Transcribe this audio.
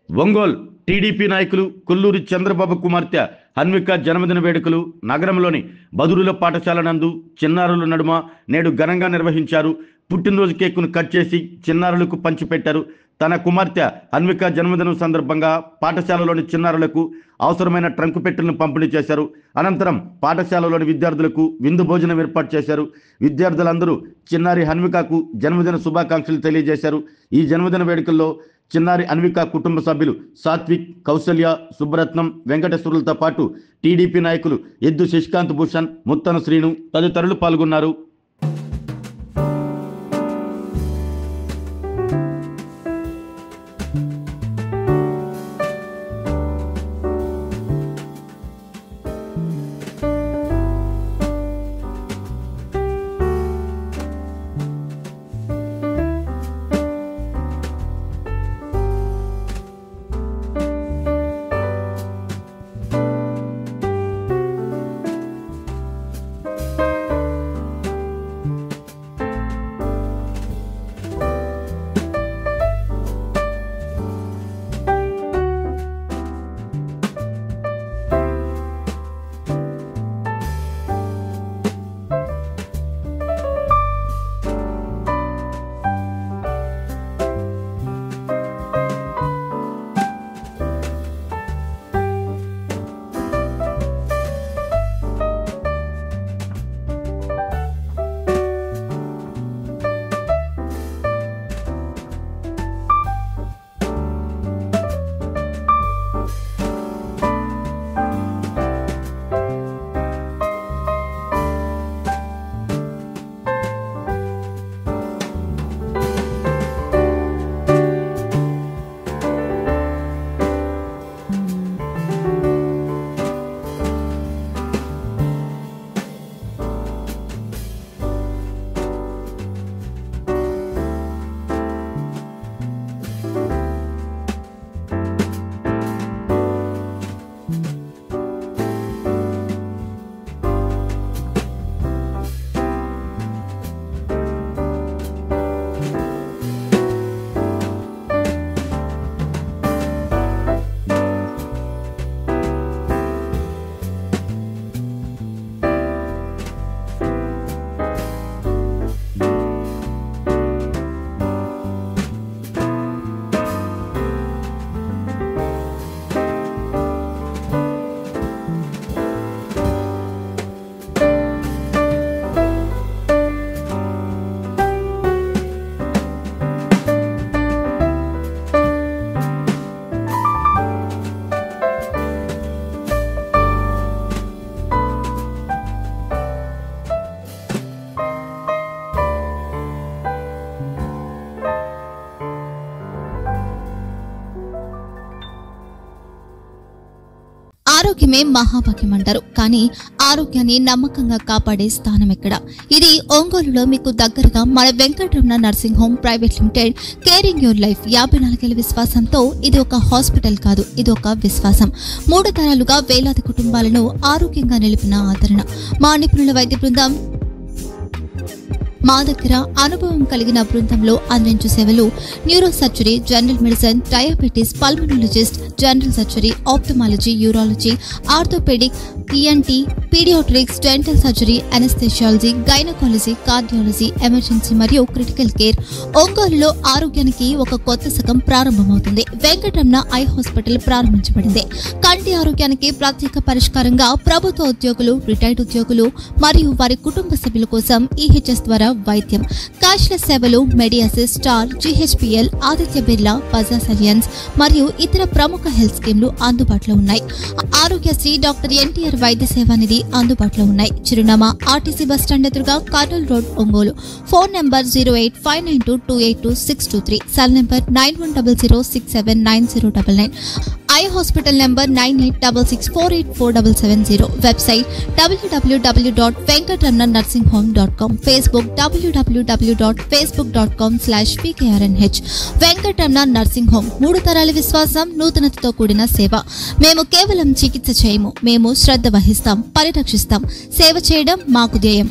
Ongole TDP నాయకులు కొల్లూరి చంద్రబాబు కుమార్తె హన్విక జన్మదిన వేడుకలు నగరంలోని బదురుల పాఠశాల నందు చిన్నారుల నడుమ నేడు ఘనంగా నిర్వహించారు. పుట్టినరోజు కేకును కట్ చేసి చిన్నారులకు పంచిపెట్టారు. తన కుమార్తె హన్విక జన్మదినం సందర్భంగా పాఠశాలలోని చిన్నారులకు అవసరమైన ట్రంకు పెట్టెలను పంపిణీ చేశారు. అనంతరం పాఠశాలలోని విద్యార్థులకు విందు భోజనం ఏర్పాటు చేశారు. విద్యార్థులందరూ చిన్నారి హన్వికకు జన్మదిన శుభాకాంక్షలు తెలియజేశారు. ఈ జన్మదిన వేడుకల్లో చిన్నారి హన్విక కుటుంబ సభ్యులు సాత్విక్, కౌసల్య, సుబ్బరత్నం, వెంకటేశ్వరులతో పాటు టీడీపీ నాయకులు ఎద్దు శశికాంత్ భూషణ్, ముత్తన శ్రీను తదితరులు పాల్గొన్నారు. ఆరోగ్యమే మహాభాగ్యం అంటారు. కానీ ఆరోగ్యాన్ని నమ్మకంగా కాపాడే స్థానం ఎక్కడ? ఇది ఒంగోలులో మీకు దగ్గరగా మన Venkataramana nursing home private limited. Caring your life 54 ఏళ్ల విశ్వాసంతో ఇది ఒక హాస్పిటల్ కాదు, ఇది ఒక విశ్వాసం. 3 తరాలుగా వేలాది కుటుంబాలను ఆరోగ్యంగా నిలిపిన ఆదరణ. మా నిపుణుల వైద్య బృందం మా దగ్గర అనుభవం కలిగిన బృందంలో అందించే సేవలు neuro surgery, general medicine, diabetes, pulmonologist, general surgery, ophthalmology, urology, orthopedic, ENT, pediatrics, dental surgery, anesthesiology, gynaecology, cardiology, emergency మరియు క్రిటికల్ కేర్. ఒంగోలులో ఆరోగ్యానికి ఒక కొత్త శకం ప్రారంభమవుతుంది. వెంకటరమణ ఐ హాస్పిటల్ ప్రారంభించబడింది. కంటి ఆరోగ్యానికి ప్రత్యేక పరిష్కారంగా ప్రభుత్వ ఉద్యోగులు, రిటైర్డ్ ఉద్యోగులు మరియు వారి కుటుంబ సభ్యుల కోసం ఈహెచ్ఎస్ ద్వారా వైద్యం, క్యాష్లెస్ సేవలు, మెడియాసిస్, స్టార్, జీహెచ్పీఎల్, ఆదిత్య బిర్లా, బజాజ్ అలియన్స్ మరియు ఇతర ప్రముఖ హెల్త్ స్కీమ్లు అందుబాటులో ఉన్నాయి. ఆరోగ్యశ్రీ, డాక్టర్ ఎన్టీఆర్ వైద్య సేవా నిధి అందుబాటులో ఉన్నాయి. చిరునామా ఆర్టీసీ బస్టాండ్ ఎదురుగా, Kurnool road, Ongole. Phone number 08592282623, cell number 9100679099. Eye hospital number 9866484770. Website www.venkatramananursinghome.com. Facebook www.facebook.com/vkrnh. Venkataramana nursing home, 3 తరాల విశ్వాసం, నూతనతతో కూడిన సేవ. మేము కేవలం చికిత్స చేయము, మేము శ్రద్ధ వహిస్తాం, పరిరక్షిస్తాం. సేవ చేయడం మాకు ధ్యేయం.